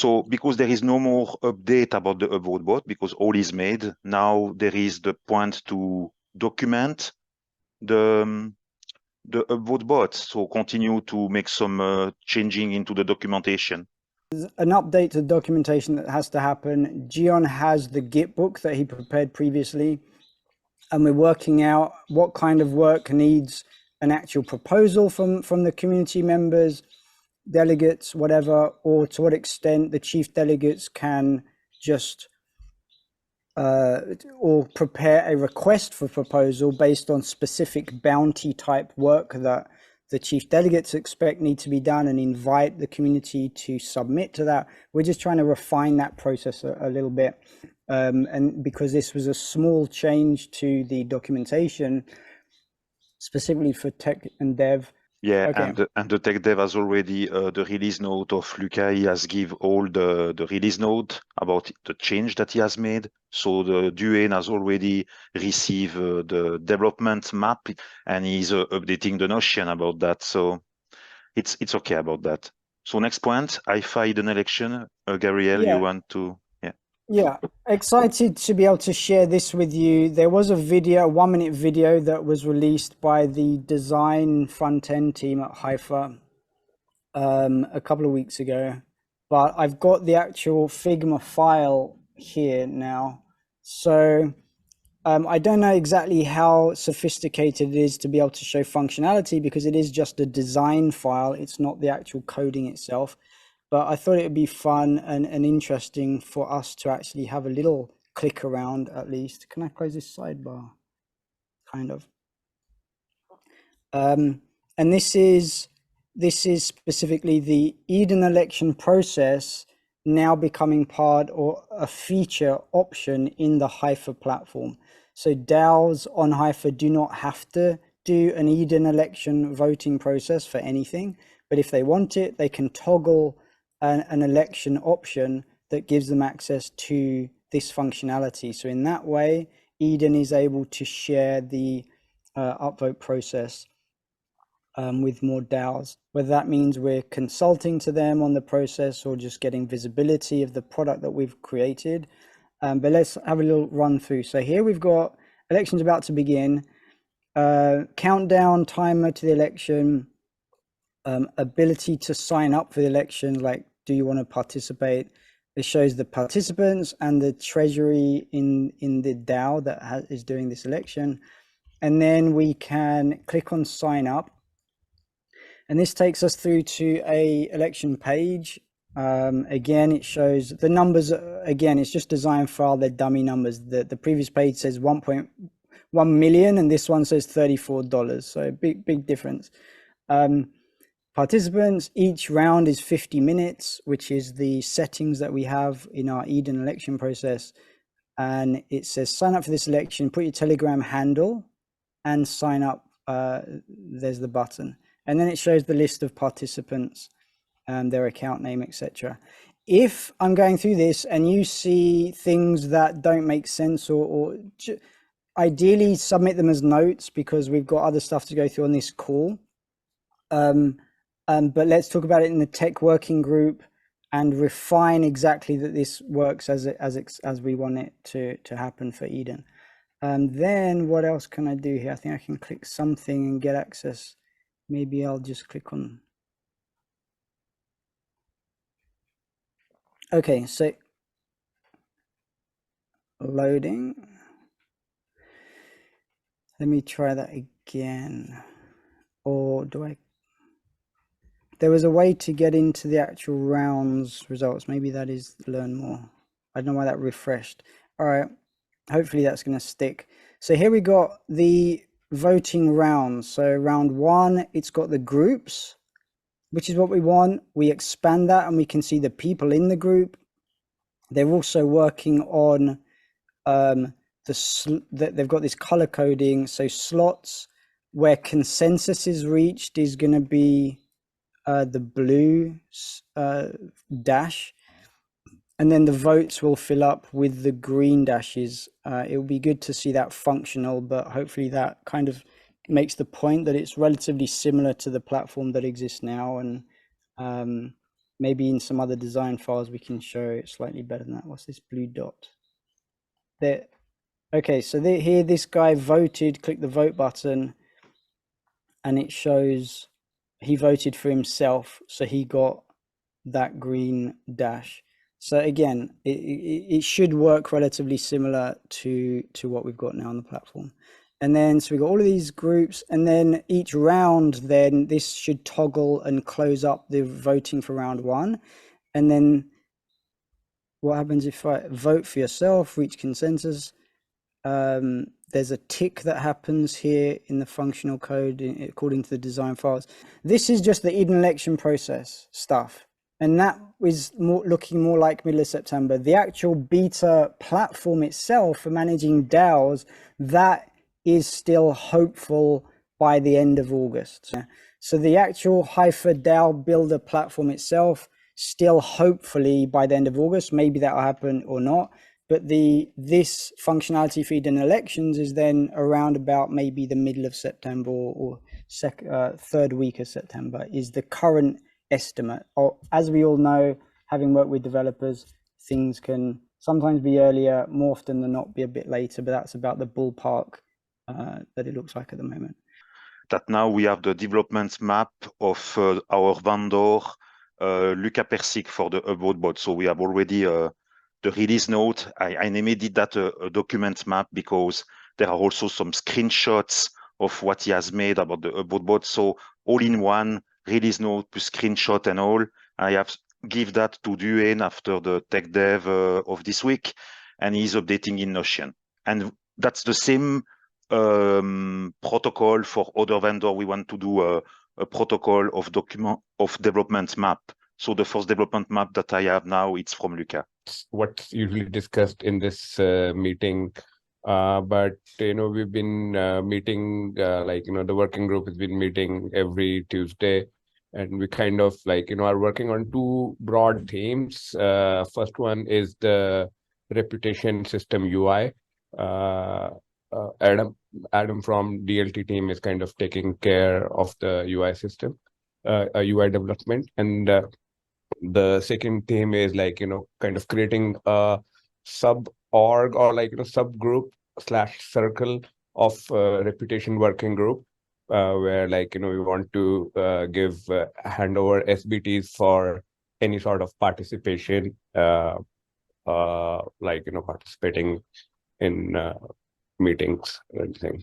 So because there is no more update about the UpVotBot, because all is made, now there is the point to document the UpVotBot. So continue to make some changing into the documentation. An update to documentation that has to happen. Gian has the Git book that he prepared previously, and we're working out what kind of work needs an actual proposal from the community members, delegates, whatever, or to what extent the chief delegates can just or prepare a request for proposal based on specific bounty type work that the chief delegates expect need to be done, and invite the community to submit to that. We're just trying to refine that process a little bit. And because this was a small change to the documentation, specifically for tech and dev. Yeah, Okay. and the tech dev has already the release note of Luca. He has give all the release note about the change that he has made. So the Duane has already received the development map, and he's updating the notion about that. So it's okay about that. So next point, Hypha hidden election. Gabriel, Yeah. you want to? Yeah. Yeah, excited to be able to share this with you. There was a video, a 1-minute video that was released by the design front end team at Hypha a couple of weeks ago, but I've got the actual Figma file here now. So I don't know exactly how sophisticated it is to be able to show functionality, because it is just a design file. It's not the actual coding itself. But I thought it would be fun and interesting for us to actually have a little click around at least. Can I close this sidebar? Kind of. And this is specifically the Eden election process now becoming part or a feature option in the Hypha platform. So DAOs on Hypha do not have to do an Eden election voting process for anything, but if they want it, they can toggle an election option that gives them access to this functionality. So in that way, Eden is able to share the upvote process with more DAOs, whether that means we're consulting to them on the process or just getting visibility of the product that we've created. But let's have a little run through. So here we've got elections about to begin, countdown timer to the election, ability to sign up for the election, like do you want to participate? It shows the participants and the treasury in the DAO that is doing this election. And then we can click on sign up. And this takes us through to a election page. Again, it shows the numbers. Again, it's just design file, they're dummy numbers. The previous page says 1.1 million and this one says $34. So big difference. Participants, each round is 50 minutes, which is the settings that we have in our Eden election process. And it says sign up for this election, put your Telegram handle and sign up. There's the button. And then it shows the list of participants, their account name, etc. If I'm going through this and you see things that don't make sense, or ideally submit them as notes, because we've got other stuff to go through on this call. But let's talk about it in the tech working group and refine exactly that this works as we want it to happen for Eden. Then what else can I do here? I think I can click something and get access. Maybe I'll just click on. Okay, so loading. Let me try that again. Or do I? There was a way to get into the actual rounds results. Maybe that is learn more. I don't know why that refreshed. All right, hopefully that's going to stick. So here we got the voting rounds. So round one, it's got the groups, which is what we want. We expand that and we can see the people in the group. They're also working on they've got this color coding. So slots where consensus is reached is going to be the blue dash, and then the votes will fill up with the green dashes. It will be good to see that functional, but hopefully that kind of makes the point that it's relatively similar to the platform that exists now. And maybe in some other design files we can show it slightly better than that. What's this blue dot? There. Okay, so here this guy voted, click the vote button, and it shows he voted for himself, so he got that green dash. So again, it should work relatively similar to what we've got now on the platform. And then, so we've got all of these groups, and then each round, then this should toggle and close up the voting for round one. And then what happens if I vote for yourself, reach consensus? There's a tick that happens here in the functional code according to the design files. This is just the Eden election process stuff. And that is looking more like middle of September. The actual beta platform itself for managing DAOs, that is still hopeful by the end of August. So the actual Hypha DAO builder platform itself, still hopefully by the end of August, maybe that will happen or not. But this functionality for Eden elections is then around about maybe the middle of September or third week of September is the current estimate. Or, as we all know, having worked with developers, things can sometimes be earlier, more often than not be a bit later, but that's about the ballpark that it looks like at the moment. That now we have the development map of our vendor, Luca Persic, for the UpVotBot. So we have already the release note. I named that a document map because there are also some screenshots of what he has made about the UpVotBot. So all in one, release note plus screenshot and all. I have give that to Duane after the tech dev of this week, and he's updating in Notion. And that's the same protocol for other vendor. We want to do a protocol of development map. So the first development map that I have now, it's from Luca. What's usually discussed in this meeting, but we've been meeting the working group has been meeting every Tuesday, and we kind of are working on two broad themes. First one is the reputation system UI. Adam from DLT team is kind of taking care of the UI system, UI development, and the second theme is kind of creating a sub org or subgroup / circle of reputation working group, where we want to give handover SBTs for any sort of participation, participating in meetings and everything.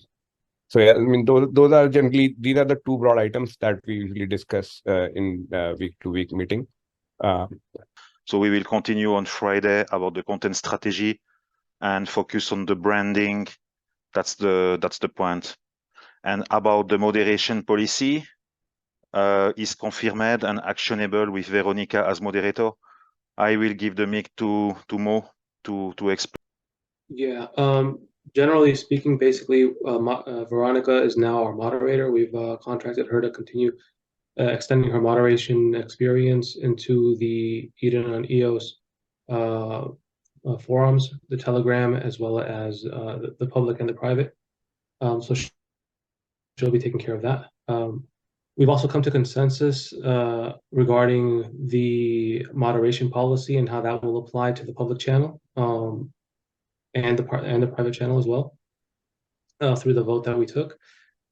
So yeah, I mean those are generally, these are the two broad items that we usually discuss in week-to-week meeting. So we will continue on Friday about the content strategy and focus on the branding. That's the point. And about the moderation policy is confirmed and actionable with Veronica as moderator. I will give the mic to Mo to explain. Yeah, generally speaking, basically, Veronica is now our moderator. We've contracted her to continue extending her moderation experience into the Eden on EOS forums, the Telegram, as well as the public and the private. So she'll be taking care of that. We've also come to consensus regarding the moderation policy and how that will apply to the public channel and the private channel as well through the vote that we took.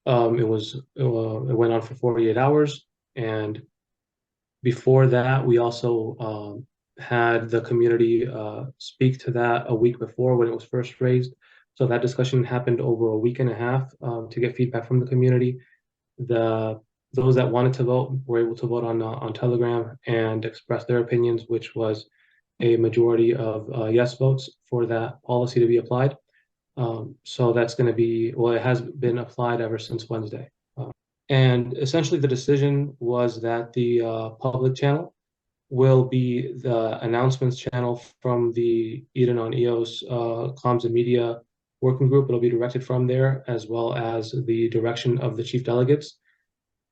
It went on for 48 hours. And before that, we also had the community speak to that a week before when it was first raised. So that discussion happened over a week and a half to get feedback from the community. Those that wanted to vote were able to vote on Telegram and express their opinions, which was a majority of yes votes for that policy to be applied. So that's going to be, well, it has been applied ever since Wednesday. And essentially the decision was that the public channel will be the announcements channel from the Eden on EOS comms and media working group. It'll be directed from there, as well as the direction of the chief delegates.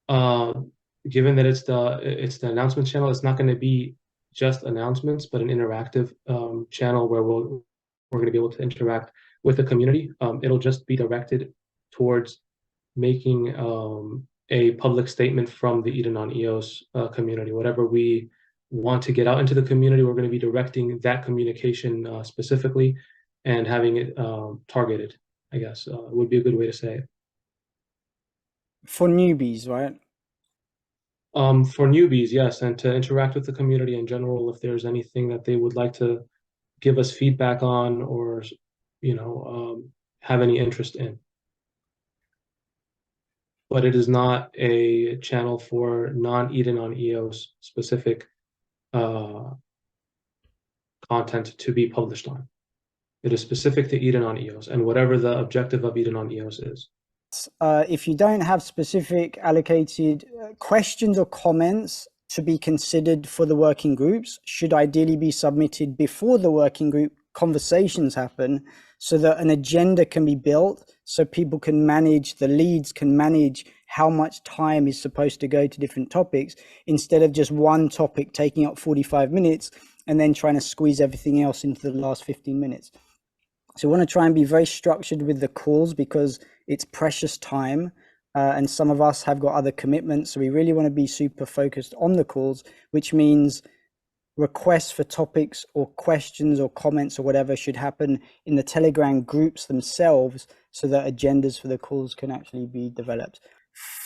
Given that it's the announcements channel, it's not going to be just announcements, but an interactive channel where we're going to be able to interact with the community. It'll just be directed towards making a public statement from the Eden on EOS community. Whatever we want to get out into the community, we're going to be directing that communication specifically and having it targeted, I guess, would be a good way to say it. For newbies, right? For newbies, yes, and to interact with the community in general, if there's anything that they would like to give us feedback on or, have any interest in. But it is not a channel for non-Eden on EOS specific content to be published on. It is specific to Eden on EOS and whatever the objective of Eden on EOS is. If you don't have specific allocated questions or comments to be considered for the working groups, should ideally be submitted before the working group conversations happen, so that an agenda can be built, so people can manage, the leads can manage how much time is supposed to go to different topics, instead of just one topic taking up 45 minutes and then trying to squeeze everything else into the last 15 minutes. So we want to try and be very structured with the calls, because it's precious time, and some of us have got other commitments. So we really want to be super focused on the calls, which means requests for topics or questions or comments or whatever should happen in the Telegram groups themselves, so that agendas for the calls can actually be developed.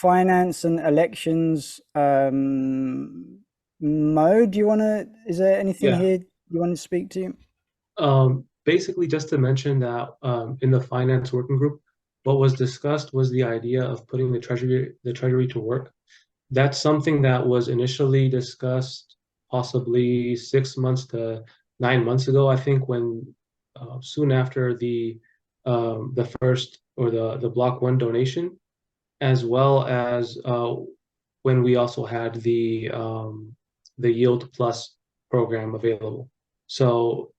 Finance and elections, Mo, is there anything here you want to speak to? Basically, just to mention that in the finance working group, what was discussed was the idea of putting the treasury to work. That's something that was initially discussed possibly 6 months to 9 months ago, I think, when soon after the first, or the block 1 donation, as well as when we also had the Yield Plus program available. So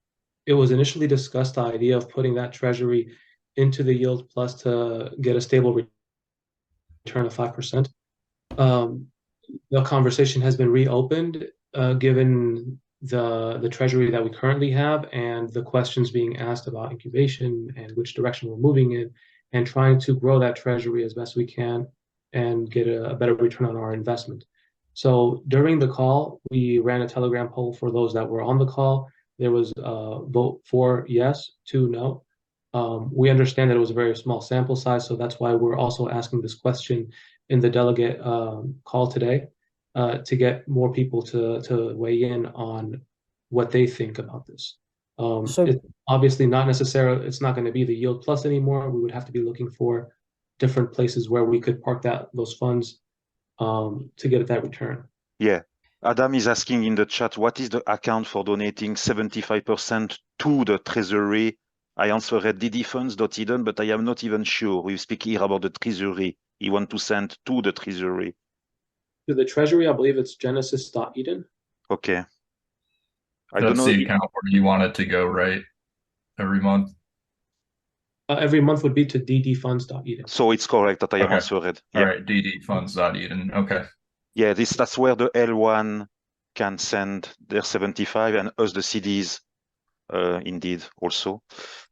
it was initially discussed, the idea of putting that treasury into the Yield Plus to get a stable return of 5%. The conversation has been reopened given the treasury that we currently have and the questions being asked about incubation and which direction we're moving in, and trying to grow that treasury as best we can and get a better return on our investment. So during the call, we ran a Telegram poll for those that were on the call. There was a vote for yes, 2 no. We understand that it was a very small sample size, so that's why we're also asking this question in the delegate call today, to get more people to weigh in on what they think about this. It's obviously not necessarily, it's not going to be the Yield Plus anymore. We would have to be looking for different places where we could park those funds to get that return. Yeah. Adam is asking in the chat, what is the account for donating 75% to the treasury? I answered ddfunds.eden, but I am not even sure. We speak here about the treasury. You want to send to the treasury. To the treasury, I believe it's genesis.eden. Okay. That's the account where you want it to go, right? Every month? Every month would be to ddfunds.eden. So it's correct that I have answered. All right, ddfunds.eden. Okay. Yeah, that's where the L1 can send their 75, and us, the CDs, indeed, also,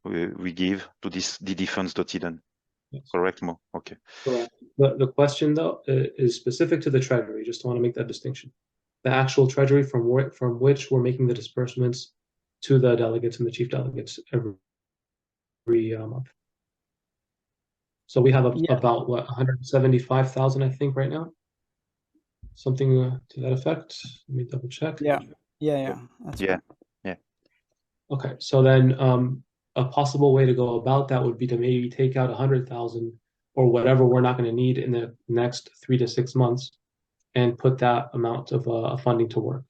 we give to this ddfunds.eden. Yes. Correct, Mo? Okay. Correct. The question, though, is specific to the treasury. Just want to make that distinction. The actual treasury from which we're making the disbursements to the delegates and the chief delegates every month. So we have about, what, 175,000, I think, right now? Something to that effect. Let me double check. Yeah. That's yeah. Right. Yeah. Okay, so then a possible way to go about that would be to maybe take out 100,000 or whatever we're not going to need in the next 3 to 6 months, and put that amount of funding to work.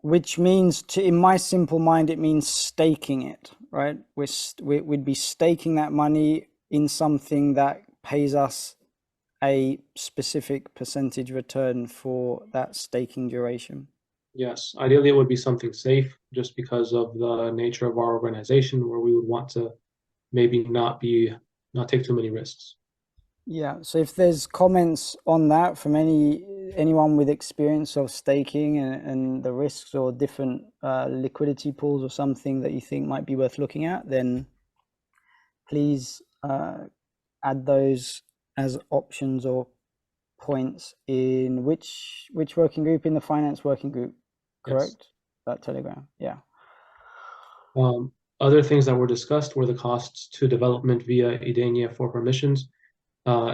Which means, in my simple mind, it means staking it, right? We'd be staking that money in something that pays us a specific percentage return for that staking duration. Yes, ideally it would be something safe, just because of the nature of our organization, where we would want to maybe not take too many risks. Yeah, so if there's comments on that from anyone with experience of staking and the risks, or different liquidity pools or something that you think might be worth looking at, then please add those as options or points in which working group? In the finance working group, correct? Yes. That Telegram, yeah. Other things that were discussed were the costs to development via Idania for permissions,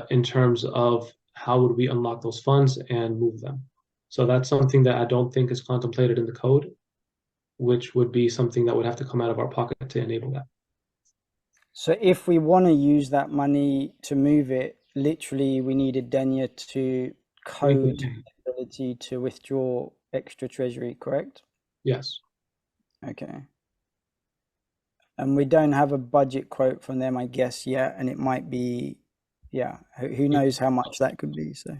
in terms of how would we unlock those funds and move them. So that's something that I don't think is contemplated in the code, which would be something that would have to come out of our pocket to enable that. So if we want to use that money to move it, literally we need Idania to code the ability to withdraw extra treasury, correct? Yes. Okay. And we don't have a budget quote from them, I guess, yet, and it might be, yeah, who knows how much that could be. So,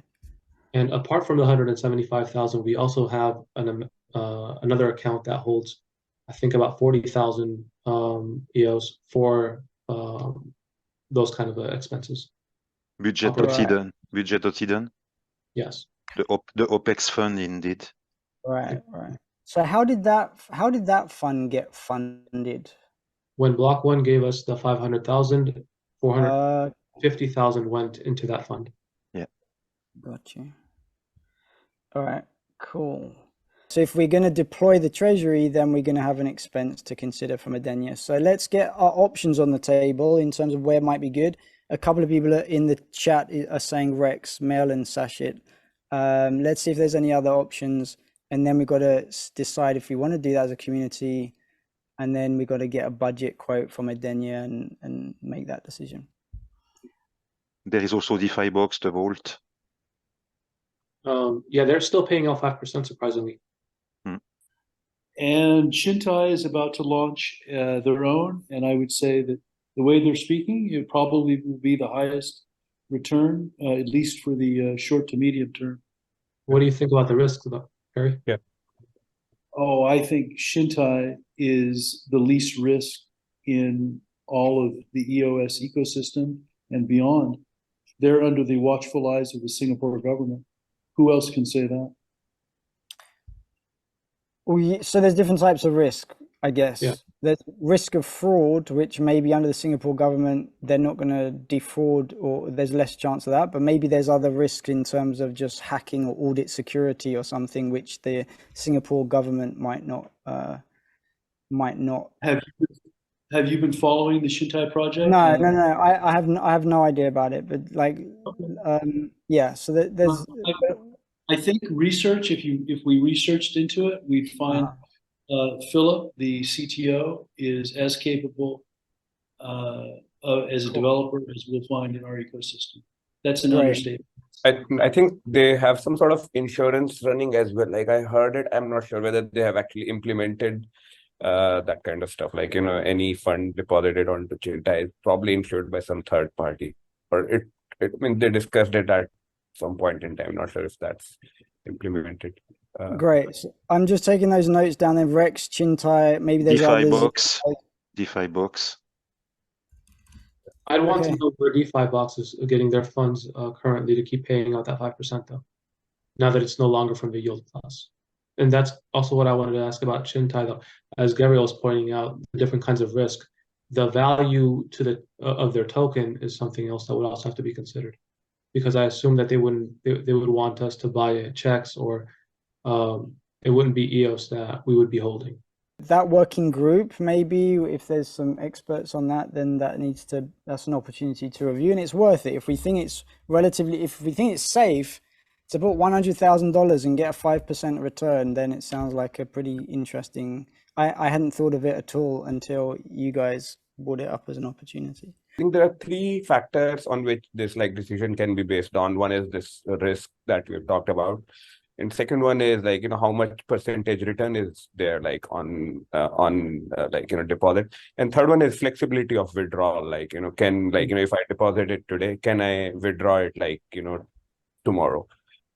and apart from the 175,000, we also have another account that holds, I think, about 40,000 EOS for those kind of expenses. Budget hidden. Budget hidden. Yes. The OPEX fund, indeed. Right. So how did that fund get funded? When Block One gave us the 500,000, 450,000 went into that fund. Yeah. Got you. All right. Cool. So if we're going to deploy the treasury, then we're going to have an expense to consider from Idania. So let's get our options on the table in terms of where might be good. A couple of people in the chat are saying Rex, Mel, and Sashit. Let's see if there's any other options. And then we've got to decide if we want to do that as a community. And then we've got to get a budget quote from Idania and make that decision. There is also DeFi Box, the Vault. Yeah, they're still paying out 5%, surprisingly. And Shintai is about to launch their own. And I would say that the way they're speaking, it probably will be the highest return, at least for the short to medium term. What do you think about the risks, Perry? Yeah. Oh, I think Shintai is the least risk in all of the EOS ecosystem and beyond. They're under the watchful eyes of the Singapore government. Who else can say that? So there's different types of risk, I guess. Yeah. There's risk of fraud, which maybe under the Singapore government, they're not going to defraud, or there's less chance of that. But maybe there's other risks in terms of just hacking or audit security or something, which the Singapore government might not. Have you been following the Shintai project? No. I have no idea about it. But like, yeah. So there's. I think research. If we researched into it, we'd find Philip, the CTO, is as capable as a developer as we'll find in our ecosystem. That's an understatement. I think they have some sort of insurance running as well. Like I heard it. I'm not sure whether they have actually implemented that kind of stuff. Like, any fund deposited onto Shintai is probably insured by some third party, or I mean, they discussed it at some point in time. Not sure if that's implemented. Great. So I'm just taking those notes down there. Rex, Shintai, maybe there's DeFi Box. I'd want to know where DeFi Box is getting their funds currently to keep paying out that 5%, though, now that it's no longer from the yield class. And that's also what I wanted to ask about Shintai, though. As Gabriel was pointing out, the different kinds of risk, the value to of their token is something else that would also have to be considered. Because I assume that they would want us to buy checks, or it wouldn't be EOS that we would be holding. That working group, maybe if there's some experts on that, then that's an opportunity to review, and it's worth it. If we think it's safe to put $100,000 and get a 5% return, then it sounds like a pretty interesting. I hadn't thought of it at all until you guys brought it up as an opportunity. I think there are three factors on which this decision can be based on. One is this risk that we've talked about, and second one is how much percentage return is there on deposit, and third one is flexibility of withdrawal. Can if I deposit it today, can I withdraw it tomorrow?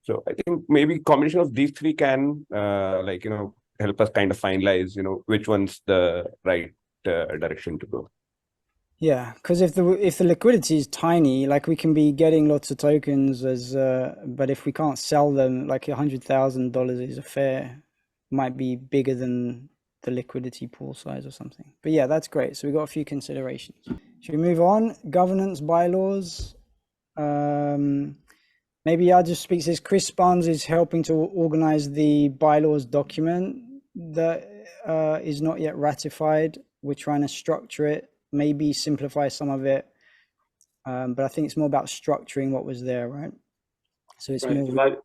So I think maybe combination of these three can help us kind of finalize which one's the right direction to go. Yeah, because if the liquidity is tiny, we can be getting lots of tokens but if we can't sell them, $100,000 is might be bigger than the liquidity pool size or something. But yeah, that's great. So we've got a few considerations. Should we move on? Governance bylaws. Maybe I'll just speak. Says Chris Barnes is helping to organize the bylaws document that is not yet ratified. We're trying to structure it, maybe simplify some of it, but I think it's more about structuring what was there, right? So it's more.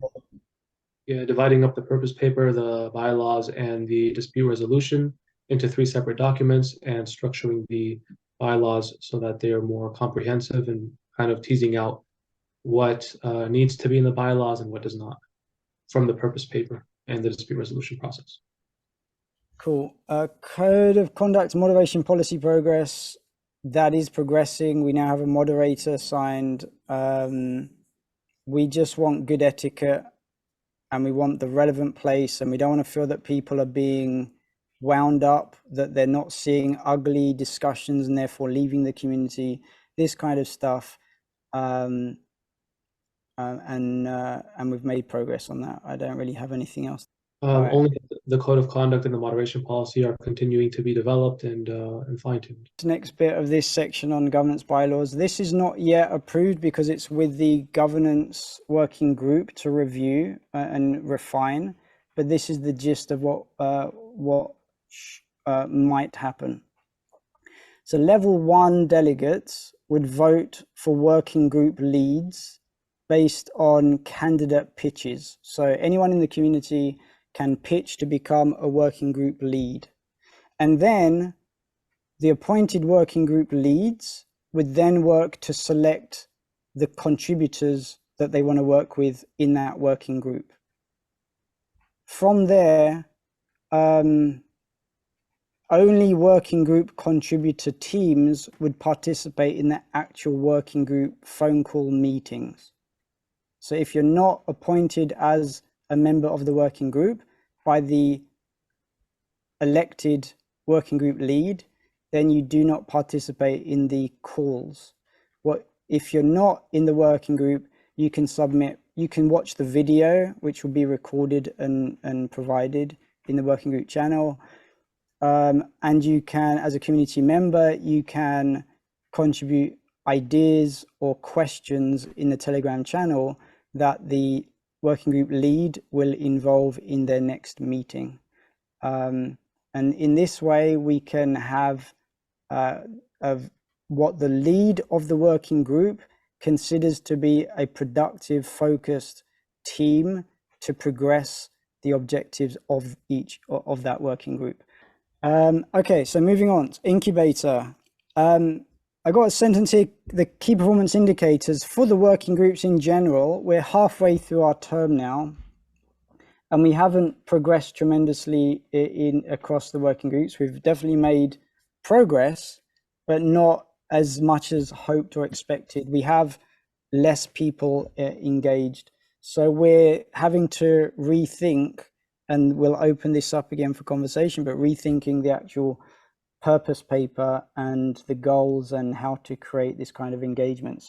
Dividing up the purpose paper, the bylaws, and the dispute resolution into 3 separate documents, and structuring the bylaws so that they are more comprehensive and kind of teasing out what needs to be in the bylaws and what does not from the purpose paper and the dispute resolution process. Cool. Code of conduct moderation policy progress. That is progressing. We now have a moderator assigned. We just want good etiquette and we want the relevant place, and we don't want to feel that people are being wound up, that they're not seeing ugly discussions and therefore leaving the community, this kind of stuff. And we've made progress on that. I don't really have anything else. Right. Only the code of conduct and the moderation policy are continuing to be developed and fine-tuned. Next bit of this section on governance bylaws. This is not yet approved because it's with the governance working group to review and refine. But this is the gist of what might happen. So level 1 delegates would vote for working group leads based on candidate pitches. So anyone in the community can pitch to become a working group lead. And then the appointed working group leads would then work to select the contributors that they want to work with in that working group. From there, only working group contributor teams would participate in the actual working group phone call meetings. So if you're not appointed as a member of the working group by the elected working group lead, then you do not participate in the calls. If you're not in the working group, you can watch the video, which will be recorded and provided in the working group channel. And you can, as a community member, you can contribute ideas or questions in the Telegram channel that the working group lead will involve in their next meeting. And in this way, we can have of what the lead of the working group considers to be a productive, focused team to progress the objectives of each of that working group. Okay, so moving on, Incubator. I got a sentence here, the key performance indicators for the working groups in general. We're halfway through our term now, and we haven't progressed tremendously across the working groups. We've definitely made progress, but not as much as hoped or expected. We have less people engaged. So we're having to rethink, and we'll open this up again for conversation, but rethinking the actual purpose paper and the goals and how to create this kind of engagement.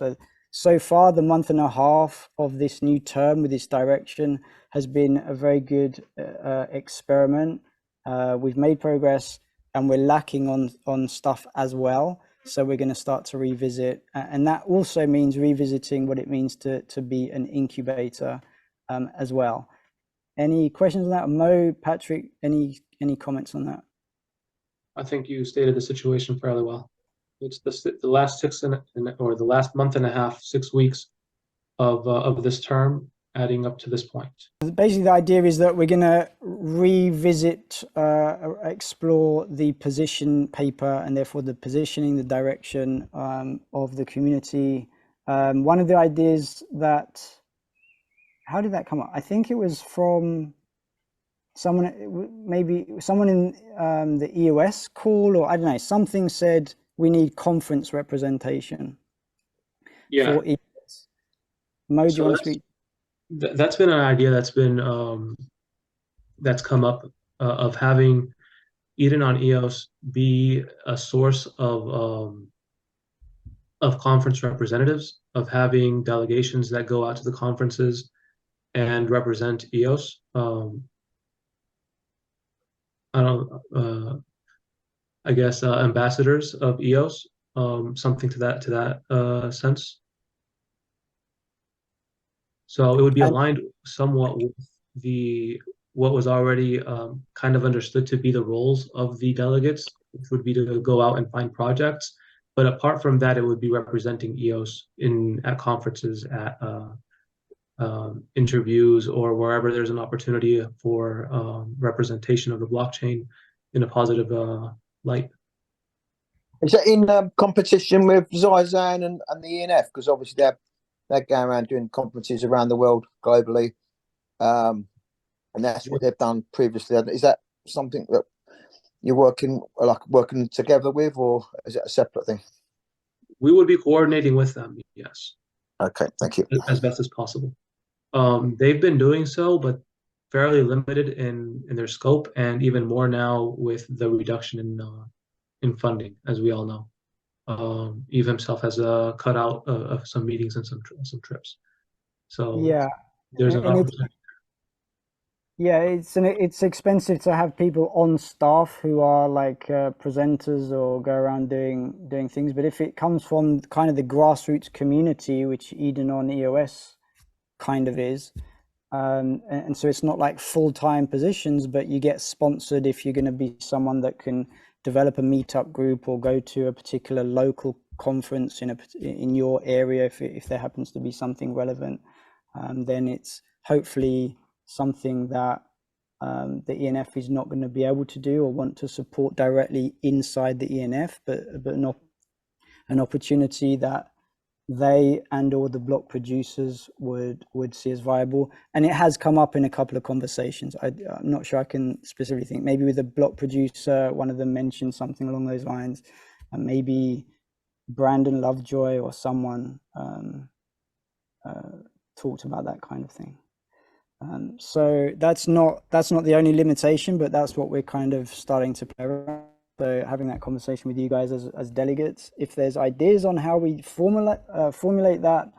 So far, the month and a half of this new term with this direction has been a very good experiment. We've made progress and we're lacking on stuff as well. So we're going to start to revisit, and that also means revisiting what it means to be an incubator as well. Any questions on that? Mo, Patrick, any comments on that? I think you stated the situation fairly well. It's the last or the last month and a half, 6 weeks of this term, adding up to this point. Basically, the idea is that we're going to revisit, explore the position paper, and therefore the positioning, the direction of the community. One of the ideas that, how did that come up? I think it was from maybe someone in the EOS call, or I don't know, something said we need conference representation. Yeah. For EOS. Mo, do you want to speak? That's been an idea that's been that's come up of having Eden on EOS be a source of conference representatives, of having delegations that go out to the conferences and represent EOS. I guess ambassadors of EOS, something to that sense. So it would be aligned somewhat with what was already kind of understood to be the roles of the delegates, which would be to go out and find projects. But apart from that, it would be representing EOS at conferences, at interviews, or wherever there's an opportunity for representation of the blockchain in a positive light. Is that in competition with VII and the ENF? Because obviously they're going around doing conferences around the world globally, and that's what they've done previously. Is that something that you're working together with, or is it a separate thing? We would be coordinating with them, yes. Okay, thank you. As best as possible. They've been doing so, but fairly limited in their scope, and even more now with the reduction in funding, as we all know. Eve himself has cut out of some meetings and some trips. So yeah, there's an opportunity. Yeah, it's expensive to have people on staff who are like presenters or go around doing things. But if it comes from kind of the grassroots community, which Eden on EOS kind of is, and so it's not like full-time positions, but you get sponsored if you're going to be someone that can develop a meetup group or go to a particular local conference in your area, if there happens to be something relevant, then it's hopefully something that the ENF is not going to be able to do or want to support directly inside the ENF, but not an opportunity that they and or the block producers would see as viable. And it has come up in a couple of conversations. I'm not sure I can specifically think. Maybe with a block producer, one of them mentioned something along those lines, and maybe Brandon Lovejoy or someone talked about that kind of thing. So that's not the only limitation, but that's what we're kind of starting to play around. So having that conversation with you guys as delegates, if there's ideas on how we formulate that,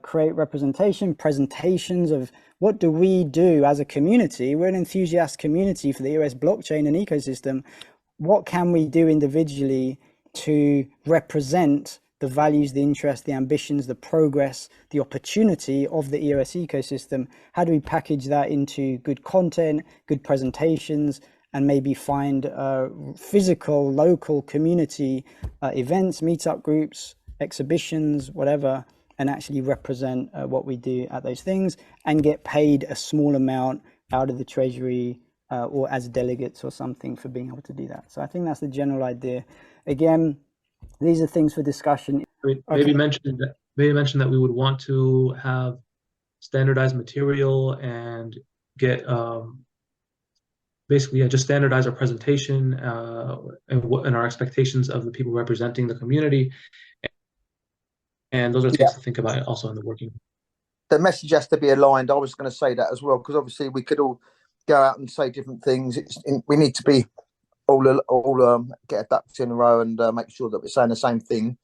create representation, presentations of what do we do as a community. We're an enthusiast community for the EOS blockchain and ecosystem. What can we do individually to represent the values, the interests, the ambitions, the progress, the opportunity of the EOS ecosystem? How do we package that into good content, good presentations, and maybe find physical, local community events, meetup groups, exhibitions, whatever, and actually represent what we do at those things and get paid a small amount out of the treasury or as delegates or something for being able to do that. So I think that's the general idea. Again, these are things for discussion. Maybe mention that we would want to have standardized material and get basically just standardize our presentation and our expectations of the people representing the community. And those are things to think about also in the working. The message has to be aligned. I was going to say that as well, because obviously we could all go out and say different things. We need to be all get our ducks in a row and make sure that we're saying the same thing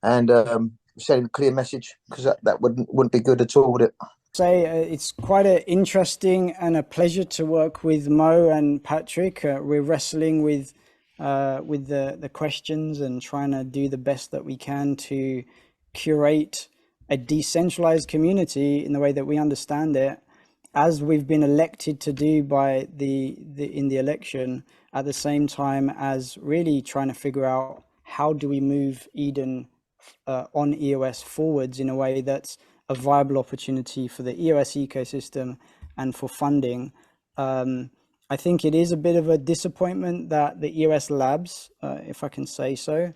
and sending a clear message, because that wouldn't be good at all, would it? Say it's quite interesting and a pleasure to work with Mo and Patrick. We're wrestling with the questions and trying to do the best that we can to curate a decentralized community in the way that we understand it, as we've been elected to do by in the election, at the same time as really trying to figure out how do we move Eden on EOS forwards in a way that's a viable opportunity for the EOS ecosystem and for funding. I think it is a bit of a disappointment that the EOS Labs, if I can say so,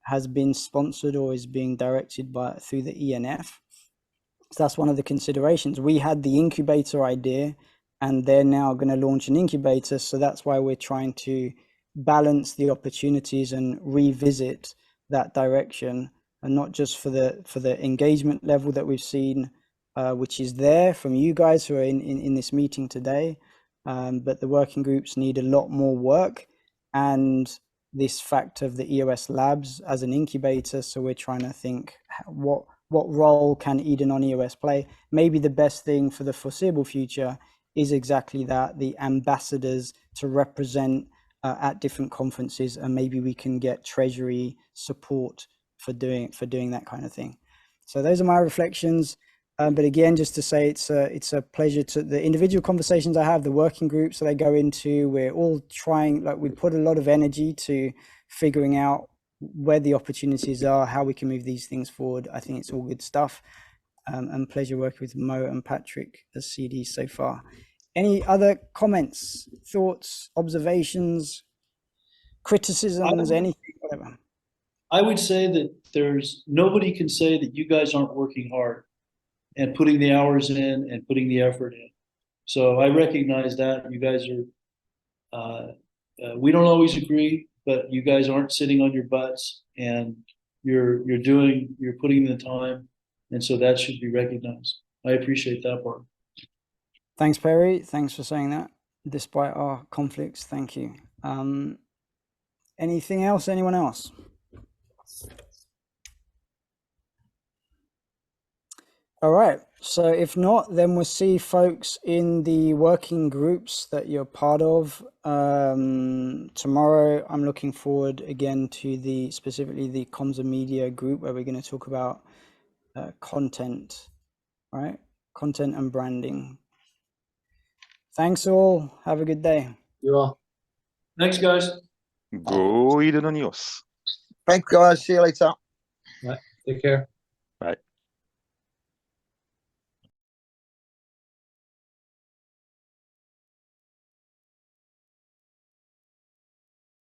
has been sponsored or is being directed through the ENF. So that's one of the considerations. We had the incubator idea and they're now going to launch an incubator. So that's why we're trying to balance the opportunities and revisit that direction, and not just for the engagement level that we've seen, which is there from you guys who are in this meeting today, but the working groups need a lot more work, and this fact of the EOS Labs as an incubator. So we're trying to think what role can Eden on EOS play. Maybe the best thing for the foreseeable future is exactly that, the ambassadors to represent at different conferences, and maybe we can get treasury support for doing that kind of thing. So those are my reflections. But again, just to say, it's a pleasure to the individual conversations I have, the working groups that I go into. We're all trying, like, we put a lot of energy to figuring out where the opportunities are, how we can move these things forward. I think it's all good stuff. And pleasure working with Mo and Patrick as CD so far. Any other comments, thoughts, observations, criticisms, anything, whatever? I would say that nobody can say that you guys aren't working hard and putting the hours in and putting the effort in. So I recognize that you guys are, we don't always agree, but you guys aren't sitting on your butts, and you're putting in the time. And so that should be recognized. I appreciate that part. Thanks, Perry. Thanks for saying that. Despite our conflicts, thank you. Anything else? Anyone else? All right. So if not, then we'll see folks in the working groups that you're part of. Tomorrow, I'm looking forward again to specifically the comms and media group, where we're going to talk about content, right? Content and branding. Thanks all. Have a good day. You all. Thanks, guys. Go Idononios. Thanks, guys. See you later. Right. Take care. Bye.